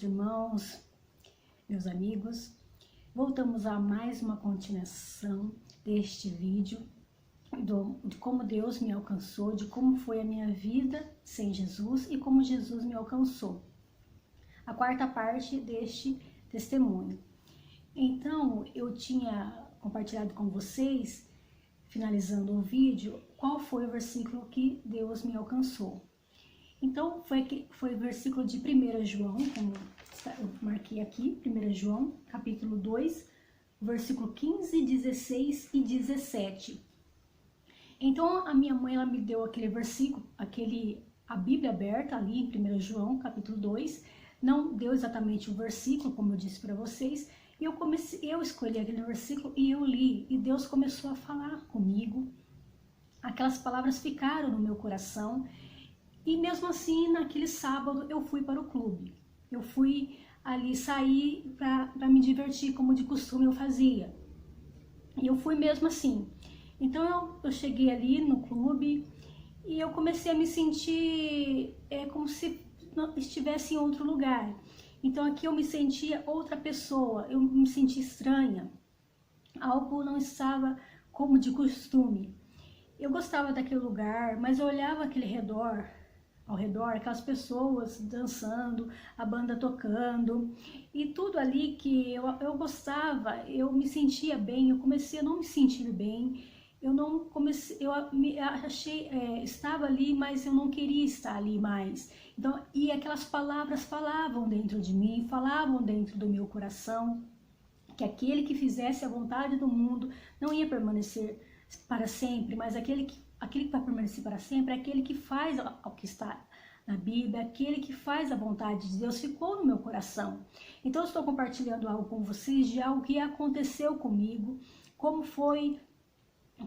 irmãos, meus amigos. Voltamos a mais uma continuação deste vídeo de como Deus me alcançou, de como foi a minha vida sem Jesus e como Jesus me alcançou. A quarta parte deste testemunho. Então, eu tinha compartilhado com vocês, finalizando o vídeo, qual foi o versículo que Deus me alcançou. Então, foi o versículo de 1 João, como eu marquei aqui, 1 João, capítulo 2, versículo 15, 16 e 17. Então, a minha mãe, ela me deu aquele versículo, a Bíblia aberta ali em 1 João, capítulo 2, não deu exatamente o versículo, como eu disse para vocês, e eu escolhi aquele versículo e eu li, e Deus começou a falar comigo, aquelas palavras ficaram no meu coração, e mesmo assim, naquele sábado, eu fui para o clube, eu fui ali sair para me divertir, como de costume eu fazia, e eu fui mesmo assim. Então eu cheguei ali no clube e eu comecei a me sentir como se estivesse em outro lugar. Então aqui eu me sentia outra pessoa, eu me sentia estranha, algo não estava como de costume. Eu gostava daquele lugar, mas eu olhava ao redor, aquelas pessoas dançando, a banda tocando, e tudo ali que eu gostava, eu me sentia bem, eu comecei a não me sentir bem, estava ali, mas eu não queria estar ali mais. Então, e aquelas palavras falavam dentro de mim, falavam dentro do meu coração, que aquele que fizesse a vontade do mundo não ia permanecer para sempre, mas aquele que vai permanecer para sempre é aquele que faz o que está na Bíblia, aquele que faz a vontade de Deus, ficou no meu coração. Então eu estou compartilhando algo com vocês de algo que aconteceu comigo, como foi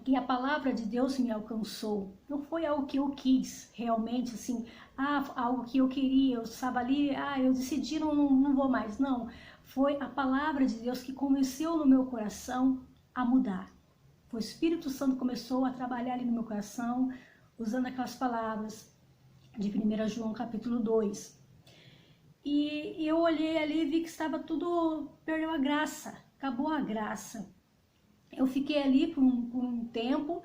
que a palavra de Deus me alcançou. Não foi algo que eu quis, realmente, assim, algo que eu queria, eu estava ali, eu decidi, não vou mais. Não, foi a palavra de Deus que começou no meu coração a mudar. O Espírito Santo começou a trabalhar ali no meu coração, usando aquelas palavras de 1 João capítulo 2. E eu olhei ali e vi que estava tudo, perdeu a graça, acabou a graça. Eu fiquei ali por um tempo,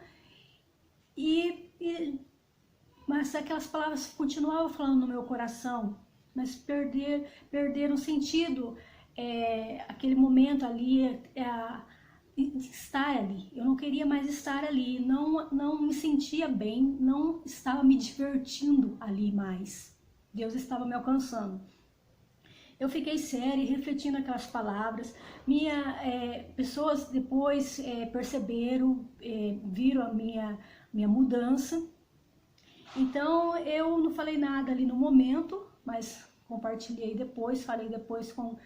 mas aquelas palavras continuavam falando no meu coração, mas perderam sentido, aquele momento ali, de estar ali. Eu não queria mais estar ali, não me sentia bem, não estava me divertindo ali mais. Deus estava me alcançando. Eu fiquei séria, refletindo aquelas palavras. Pessoas depois perceberam, viram a minha mudança. Então eu não falei nada ali no momento, mas compartilhei depois, falei depois com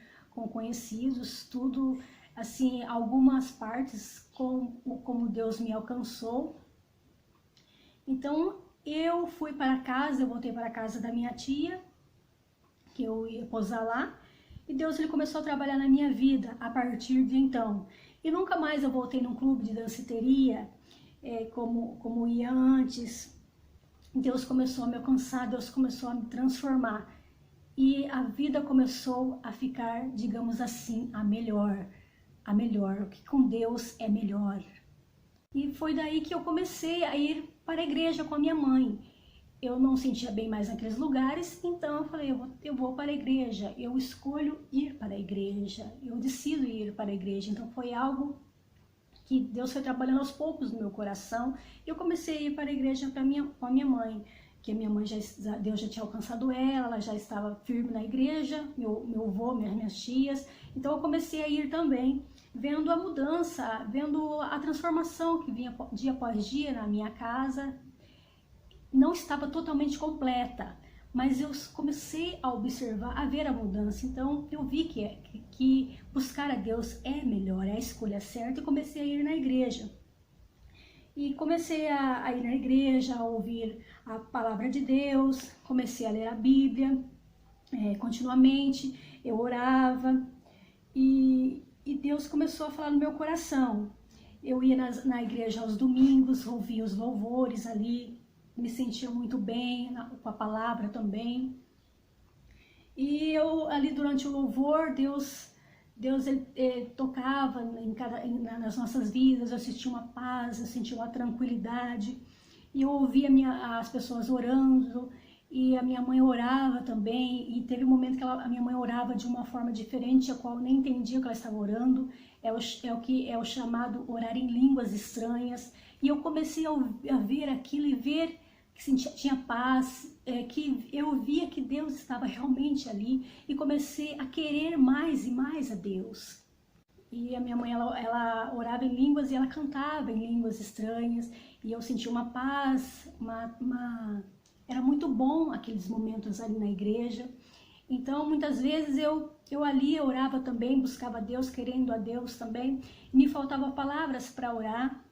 conhecidos, tudo assim, algumas partes como Deus me alcançou. Então eu fui para casa, eu voltei para a casa da minha tia, que eu ia posar lá, e Deus ele começou a trabalhar na minha vida a partir de então. E nunca mais eu voltei num clube de danceteria, como ia antes. Deus começou a me alcançar, Deus começou a me transformar. E a vida começou a ficar, digamos assim, a melhor. O que com Deus é melhor. E foi daí que eu comecei a ir para a igreja com a minha mãe. Eu não sentia bem mais naqueles lugares, então eu falei, eu vou para a igreja, eu escolho ir para a igreja, eu decido ir para a igreja. Então foi algo que Deus foi trabalhando aos poucos no meu coração. Eu comecei a ir para a igreja com a minha mãe, que a minha mãe, Deus já tinha alcançado ela já estava firme na igreja, meu avô, minhas tias. Então eu comecei a ir também, vendo a mudança, vendo a transformação que vinha dia após dia na minha casa. Não estava totalmente completa, mas eu comecei a observar, a ver a mudança. Então eu vi que buscar a Deus é melhor, é a escolha certa, e comecei a ir na igreja. E comecei a ir na igreja, a ouvir a palavra de Deus, comecei a ler a Bíblia continuamente, eu orava, e Deus começou a falar no meu coração. Eu ia na igreja aos domingos, ouvia os louvores ali, me sentia muito bem com a palavra também. E eu ali durante o louvor, Deus ele tocava nas nossas vidas, eu sentia uma paz, eu sentia uma tranquilidade. E eu ouvia as pessoas orando, e a minha mãe orava também, e teve um momento que a minha mãe orava de uma forma diferente, a qual eu nem entendia o que ela estava orando, o que é o chamado orar em línguas estranhas, e eu comecei a ver aquilo e ver que tinha paz, que eu via que Deus estava realmente ali, e comecei a querer mais e mais a Deus. E a minha mãe, ela orava em línguas e ela cantava em línguas estranhas, e eu sentia uma paz, era muito bom aqueles momentos ali na igreja. Então, muitas vezes eu ali orava também, buscava Deus, querendo a Deus também, e me faltavam palavras para orar.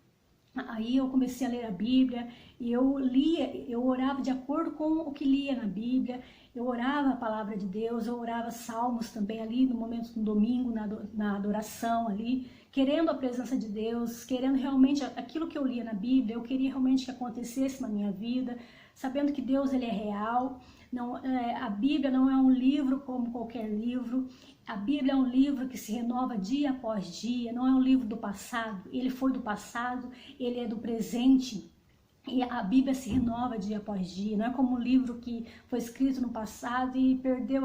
Aí eu comecei a ler a Bíblia e eu orava de acordo com o que lia na Bíblia, eu orava a palavra de Deus, eu orava salmos também ali no momento do domingo, na adoração ali, querendo a presença de Deus, querendo realmente aquilo que eu lia na Bíblia, eu queria realmente que acontecesse na minha vida, sabendo que Deus ele é real. Não, a Bíblia não é um livro como qualquer livro. A Bíblia é um livro que se renova dia após dia, não é um livro do passado. Ele foi do passado, ele é do presente. E a Bíblia se renova dia após dia. Não é como um livro que foi escrito no passado e perdeu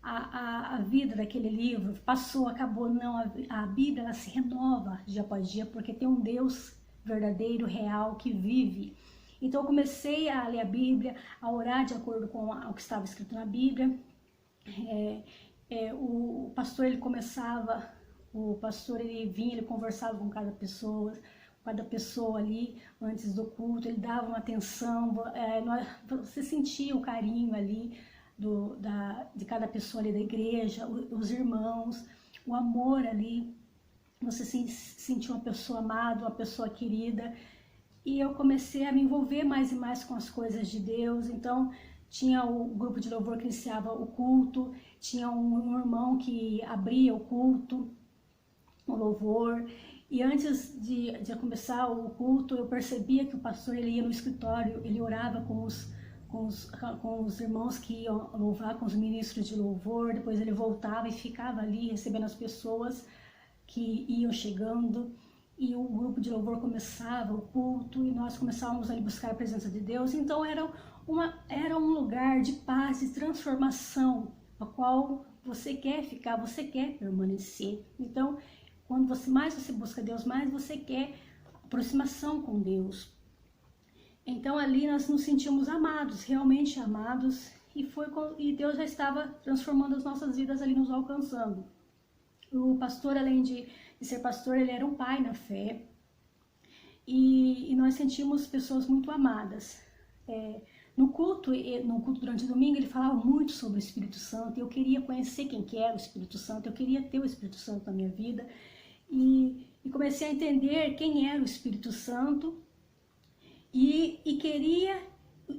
a vida daquele livro. Passou, acabou. Não, a Bíblia ela se renova dia após dia porque tem um Deus verdadeiro, real, que vive. Então eu comecei a ler a Bíblia, a orar de acordo com o que estava escrito na Bíblia. O pastor ele vinha, ele conversava com cada pessoa ali antes do culto, ele dava uma atenção, você sentia o carinho ali de cada pessoa ali da igreja, os irmãos, o amor ali, você sentia uma pessoa amada, uma pessoa querida. E eu comecei a me envolver mais e mais com as coisas de Deus. Então tinha o grupo de louvor que iniciava o culto, tinha um irmão que abria o culto, o louvor. E antes de começar o culto, eu percebia que o pastor ele ia no escritório, ele orava com os irmãos que iam louvar, com os ministros de louvor. Depois ele voltava e ficava ali recebendo as pessoas que iam chegando. E o grupo de louvor começava o culto e nós começávamos a buscar a presença de Deus. Então era um lugar de paz, de transformação, a qual você quer ficar, você quer permanecer. Então, quando mais você busca Deus, mais você quer aproximação com Deus. Então ali nós nos sentimos amados, realmente amados, e Deus já estava transformando as nossas vidas ali, nos alcançando. O pastor, além de ser pastor, ele era um pai na fé, e nós sentimos pessoas muito amadas. No culto durante o domingo, ele falava muito sobre o Espírito Santo, e eu queria conhecer quem que era o Espírito Santo, eu queria ter o Espírito Santo na minha vida, e comecei a entender quem era o Espírito Santo, e queria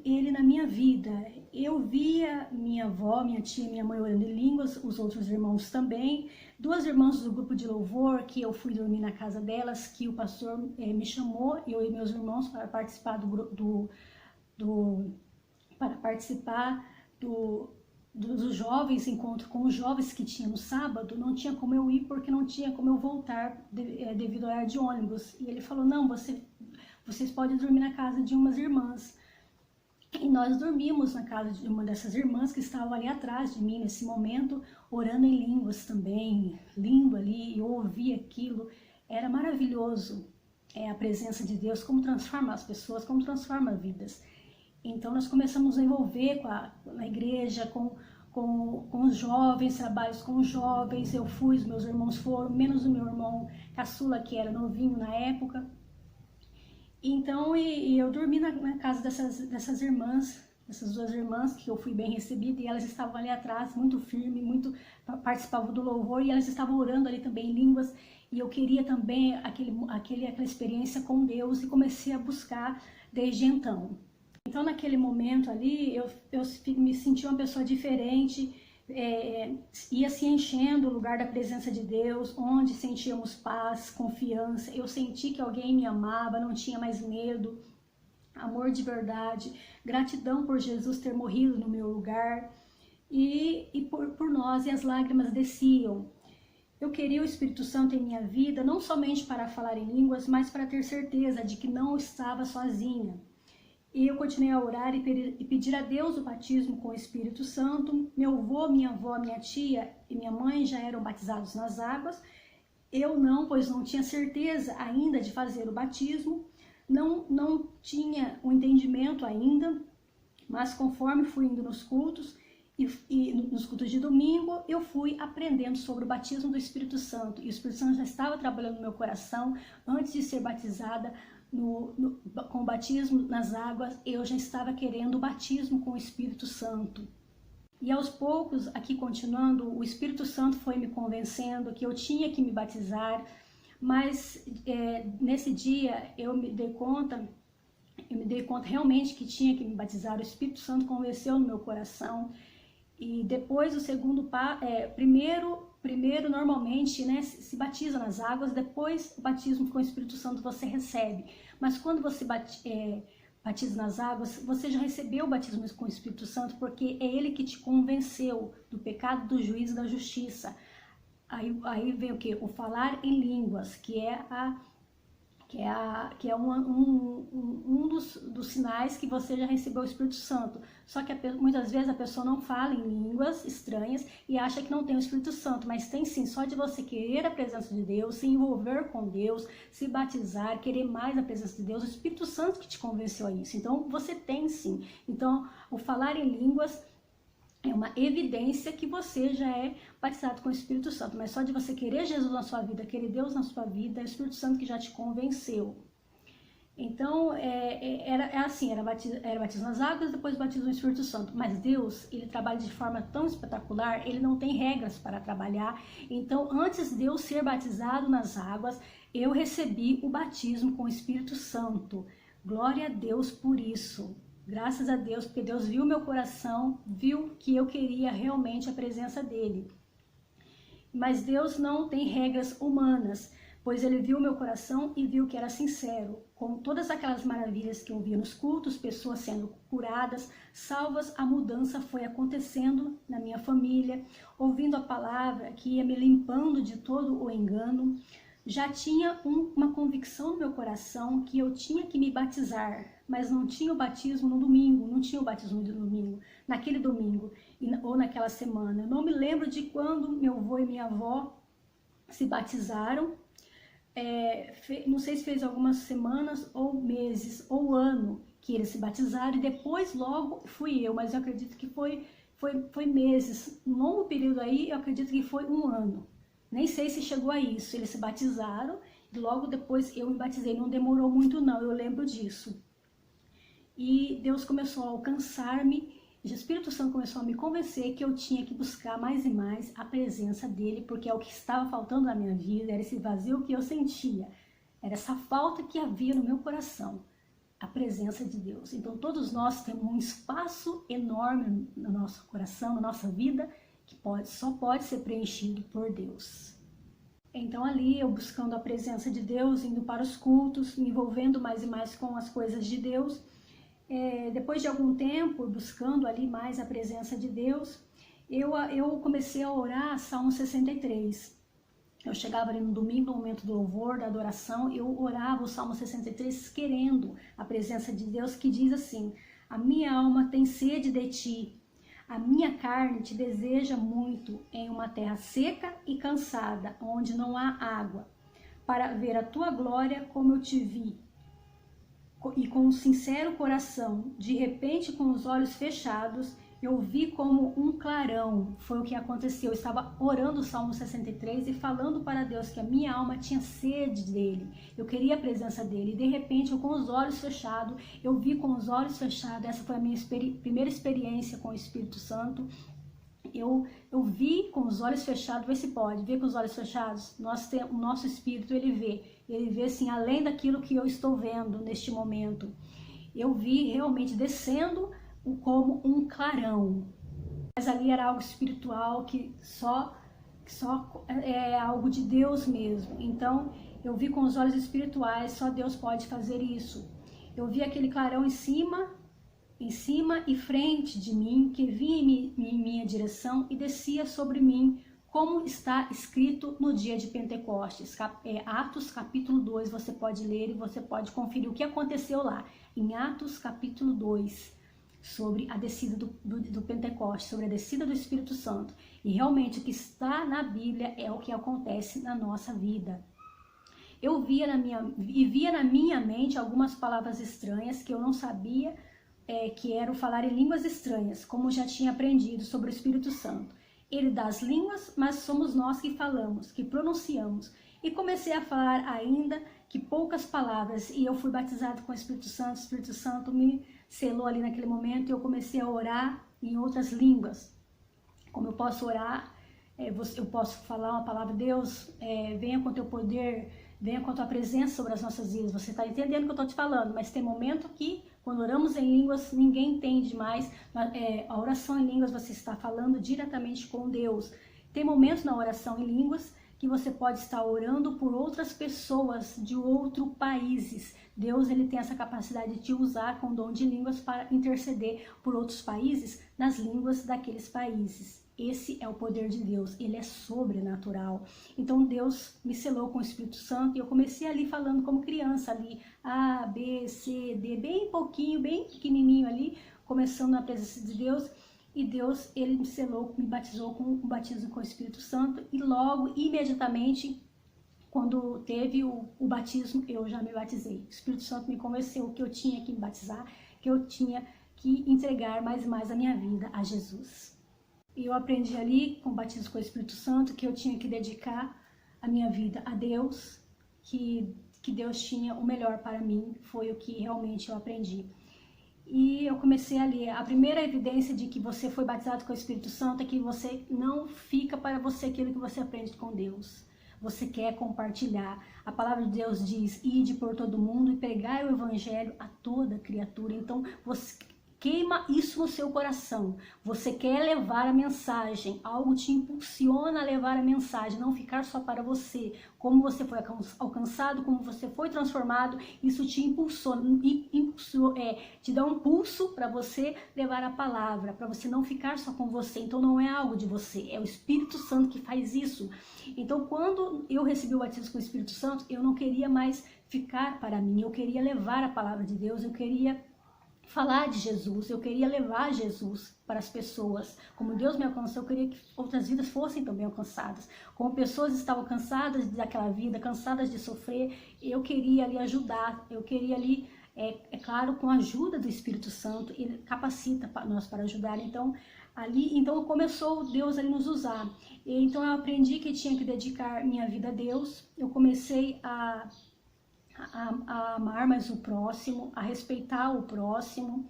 ele na minha vida. Eu via minha avó, minha tia, minha mãe orando em línguas, os outros irmãos também. Duas irmãs do grupo de louvor, que eu fui dormir na casa delas, que o pastor me chamou, eu e meus irmãos, para participar dos jovens, encontro com os jovens que tinha no sábado. Não tinha como eu ir porque não tinha como eu voltar devido ao horário de ônibus. E ele falou, não, vocês podem dormir na casa de umas irmãs. E nós dormimos na casa de uma dessas irmãs que estava ali atrás de mim nesse momento, orando em línguas também, lindo ali, eu ouvi aquilo, era maravilhoso a presença de Deus, como transforma as pessoas, como transforma vidas. Então nós começamos a envolver na igreja, com os jovens, trabalhos com os jovens, eu fui, os meus irmãos foram, menos o meu irmão caçula, que era novinho na época. Então, eu dormi na casa dessas irmãs, dessas duas irmãs, que eu fui bem recebida, e elas estavam ali atrás, muito firme, participavam do louvor, e elas estavam orando ali também em línguas, e eu queria também aquela experiência com Deus, e comecei a buscar desde então. Então, naquele momento ali, eu me senti uma pessoa diferente, ia se enchendo o lugar da presença de Deus, onde sentíamos paz, confiança. Eu senti que alguém me amava, não tinha mais medo, amor de verdade, gratidão por Jesus ter morrido no meu lugar. e por nós, e as lágrimas desciam. Eu queria o Espírito Santo em minha vida, não somente para falar em línguas, mas para ter certeza de que não estava sozinha. E eu continuei a orar e pedir a Deus o batismo com o Espírito Santo. Meu avô, minha avó, minha tia e minha mãe já eram batizados nas águas. Eu não, pois não tinha certeza ainda de fazer o batismo. Não tinha o entendimento ainda, mas conforme fui indo nos cultos, e nos cultos de domingo, eu fui aprendendo sobre o batismo do Espírito Santo. E o Espírito Santo já estava trabalhando no meu coração antes de ser batizada. Com o batismo nas águas, eu já estava querendo o batismo com o Espírito Santo. E aos poucos, aqui continuando, o Espírito Santo foi me convencendo que eu tinha que me batizar, mas nesse dia eu me dei conta realmente que tinha que me batizar. O Espírito Santo convenceu no meu coração. E depois o segundo primeiro normalmente, né, se batiza nas águas, depois o batismo com o Espírito Santo você recebe. Mas quando você batiza nas águas, você já recebeu o batismo com o Espírito Santo, porque é ele que te convenceu do pecado, do juízo e da justiça. Aí vem o que? O falar em línguas, que é um dos sinais que você já recebeu o Espírito Santo. Só que muitas vezes a pessoa não fala em línguas estranhas e acha que não tem o Espírito Santo, mas tem sim, só de você querer a presença de Deus, se envolver com Deus, se batizar, querer mais a presença de Deus, o Espírito Santo que te convenceu a isso. Então você tem sim. Então o falar em línguas é uma evidência que você já é batizado com o Espírito Santo, mas só de você querer Jesus na sua vida, querer Deus na sua vida, é o Espírito Santo que já te convenceu. Então, era batismo nas águas, depois batismo no Espírito Santo. Mas Deus, ele trabalha de forma tão espetacular, ele não tem regras para trabalhar. Então, antes de eu ser batizado nas águas, eu recebi o batismo com o Espírito Santo. Glória a Deus por isso. Graças a Deus, porque Deus viu meu coração, viu que eu queria realmente a presença dele. Mas Deus não tem regras humanas, pois ele viu meu coração e viu que era sincero. Com todas aquelas maravilhas que eu via nos cultos, pessoas sendo curadas, salvas, a mudança foi acontecendo na minha família, ouvindo a palavra que ia me limpando de todo o engano. Já tinha uma convicção no meu coração que eu tinha que me batizar, mas não tinha o batismo no domingo, não tinha o batismo de domingo, naquele domingo ou naquela semana. Eu não me lembro de quando meu avô e minha avó se batizaram, não sei se fez algumas semanas ou meses ou ano que eles se batizaram e depois logo fui eu, mas eu acredito que foi meses, um longo período aí, eu acredito que foi um ano. Nem sei se chegou a isso, eles se batizaram e logo depois eu me batizei, não demorou muito não, eu lembro disso. E Deus começou a alcançar-me, o Espírito Santo começou a me convencer que eu tinha que buscar mais e mais a presença dele, porque é o que estava faltando na minha vida, era esse vazio que eu sentia, era essa falta que havia no meu coração, a presença de Deus. Então todos nós temos um espaço enorme no nosso coração, na nossa vida, que só pode ser preenchido por Deus. Então ali eu buscando a presença de Deus, indo para os cultos, me envolvendo mais e mais com as coisas de Deus. Depois de algum tempo, buscando ali mais a presença de Deus, eu comecei a orar Salmo 63. Eu chegava ali no domingo, no momento do louvor, da adoração, eu orava o Salmo 63 querendo a presença de Deus, que diz assim: a minha alma tem sede de ti, a minha carne te deseja muito em uma terra seca e cansada, onde não há água, para ver a tua glória como eu te vi. E com um sincero coração, de repente com os olhos fechados, eu vi como um clarão. Foi o que aconteceu. Eu estava orando o Salmo 63 e falando para Deus que a minha alma tinha sede dele. Eu queria a presença dele. E de repente, eu com os olhos fechados, eu vi com os olhos fechados. Essa foi a minha primeira experiência com o Espírito Santo. Eu vi com os olhos fechados, vê se pode, ver com os olhos fechados. O nosso espírito, ele vê assim, além daquilo que eu estou vendo neste momento. Eu vi realmente descendo como um clarão, mas ali era algo espiritual que só é algo de Deus mesmo. Então eu vi com os olhos espirituais, só Deus pode fazer isso. Eu vi aquele clarão em cima em cima e frente de mim, que vinha em minha direção e descia sobre mim, como está escrito no dia de Pentecostes. Atos capítulo 2, você pode ler e você pode conferir o que aconteceu lá, em Atos capítulo 2, sobre a descida do Pentecostes, sobre a descida do Espírito Santo. E realmente o que está na Bíblia é o que acontece na nossa vida. Eu via na minha mente algumas palavras estranhas que eu não sabia que era o falar em línguas estranhas, como já tinha aprendido sobre o Espírito Santo. Ele dá as línguas, mas somos nós que falamos, que pronunciamos. E comecei a falar ainda que poucas palavras, e eu fui batizado com o Espírito Santo me selou ali naquele momento, e eu comecei a orar em outras línguas. Como eu posso orar, eu posso falar uma palavra, Deus, venha com teu poder, venha com a tua presença sobre as nossas vidas. Você está entendendo o que eu estou te falando, mas tem momento que, quando oramos em línguas, ninguém entende mais. A oração em línguas, você está falando diretamente com Deus. Tem momentos na oração em línguas que você pode estar orando por outras pessoas de outros países. Deus, ele tem essa capacidade de te usar com o dom de línguas para interceder por outros países nas línguas daqueles países. Esse é o poder de Deus, ele é sobrenatural. Então Deus me selou com o Espírito Santo e eu comecei ali falando como criança ali, A, B, C, D, bem pouquinho, bem pequenininho ali, começando na presença de Deus. E Deus, ele me selou, me batizou com um batismo com o Espírito Santo e logo, imediatamente, quando teve o batismo, eu já me batizei. O Espírito Santo me convenceu que eu tinha que me batizar, que eu tinha que entregar mais a minha vida a Jesus. E eu aprendi ali, com o batismo com o Espírito Santo, que eu tinha que dedicar a minha vida a Deus, que Deus tinha o melhor para mim, foi o que realmente eu aprendi. E eu comecei a ler. A primeira evidência de que você foi batizado com o Espírito Santo é que você não fica para você aquilo que você aprende com Deus. Você quer compartilhar. A palavra de Deus diz, ide por todo mundo e pregai o evangelho a toda criatura. Então, você queima isso no seu coração. Você quer levar a mensagem, algo te impulsiona a levar a mensagem, não ficar só para você. Como você foi alcançado, como você foi transformado, isso te te dá um pulso para você levar a palavra, para você não ficar só com você. Então não é algo de você, é o Espírito Santo que faz isso. Então quando eu recebi o batismo com o Espírito Santo, eu não queria mais ficar para mim, eu queria levar a palavra de Deus, eu queria falar de Jesus, eu queria levar Jesus para as pessoas. Como Deus me alcançou, eu queria que outras vidas fossem também alcançadas. Como pessoas estavam cansadas daquela vida, cansadas de sofrer, eu queria ali ajudar, eu queria ali, claro, com a ajuda do Espírito Santo, ele capacita nós para ajudar. Então começou Deus a nos usar. Então eu aprendi que tinha que dedicar minha vida a Deus, eu comecei a amar mais o próximo, a respeitar o próximo.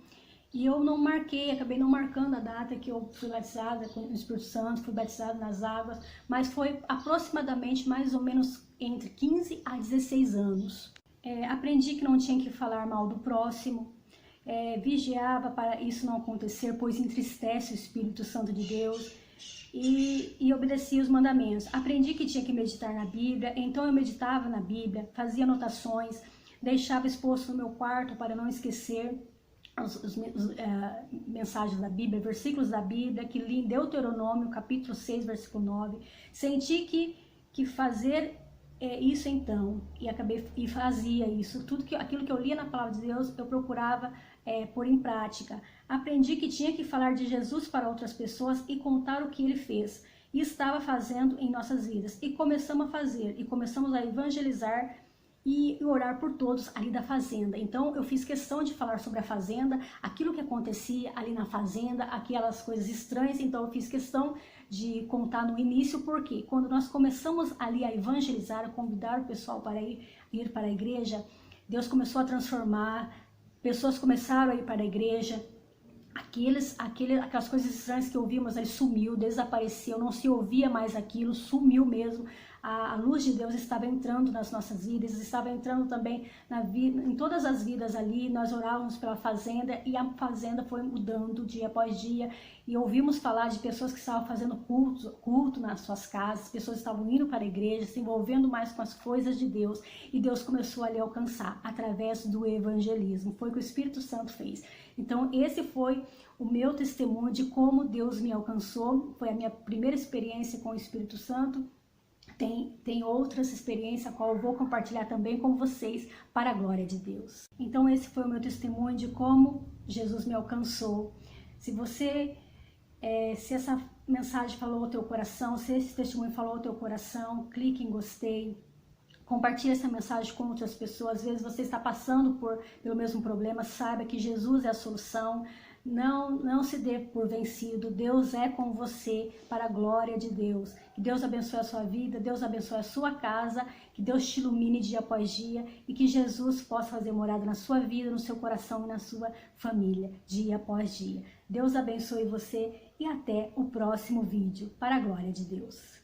E eu não marquei, acabei não marcando a data que eu fui batizada com o Espírito Santo, fui batizada nas águas, mas foi aproximadamente mais ou menos entre 15 a 16 anos. Aprendi que não tinha que falar mal do próximo, vigiava para isso não acontecer, pois entristece o Espírito Santo de Deus. E obedecia os mandamentos. Aprendi que tinha que meditar na Bíblia, então eu meditava na Bíblia, fazia anotações, deixava exposto no meu quarto para não esquecer as mensagens da Bíblia, versículos da Bíblia, que li em Deuteronômio, capítulo 6, versículo 9. Senti que fazer isso então, e fazia isso. Aquilo que eu lia na palavra de Deus, eu procurava pôr em prática. Aprendi que tinha que falar de Jesus para outras pessoas e contar o que ele fez e estava fazendo em nossas vidas. E começamos a fazer, e começamos a evangelizar e orar por todos ali da fazenda. Então eu fiz questão de falar sobre a fazenda, aquilo que acontecia ali na fazenda, aquelas coisas estranhas. Então eu fiz questão de contar no início, porque quando nós começamos ali a evangelizar, a convidar o pessoal para ir para a igreja, Deus começou a transformar, pessoas começaram a ir para a igreja, aquelas coisas estranhas que ouvíamos aí sumiu, desapareceu, não se ouvia mais aquilo, sumiu mesmo. A luz de Deus estava entrando nas nossas vidas, estava entrando também em todas as vidas ali. Nós orávamos pela fazenda e a fazenda foi mudando dia após dia. E ouvimos falar de pessoas que estavam fazendo culto nas suas casas, pessoas estavam indo para a igreja, se envolvendo mais com as coisas de Deus. E Deus começou a lhe alcançar através do evangelismo. Foi o que o Espírito Santo fez. Então esse foi o meu testemunho de como Deus me alcançou, foi a minha primeira experiência com o Espírito Santo. Tem outras experiências, a qual eu vou compartilhar também com vocês, para a glória de Deus. Então esse foi o meu testemunho de como Jesus me alcançou. Se essa mensagem falou ao teu coração, se esse testemunho falou ao teu coração, clique em gostei. Compartilhe essa mensagem com outras pessoas. Às vezes você está passando pelo mesmo problema, saiba que Jesus é a solução. Não se dê por vencido. Deus é com você para a glória de Deus. Que Deus abençoe a sua vida, Deus abençoe a sua casa, que Deus te ilumine dia após dia e que Jesus possa fazer morada na sua vida, no seu coração e na sua família, dia após dia. Deus abençoe você e até o próximo vídeo, para a glória de Deus.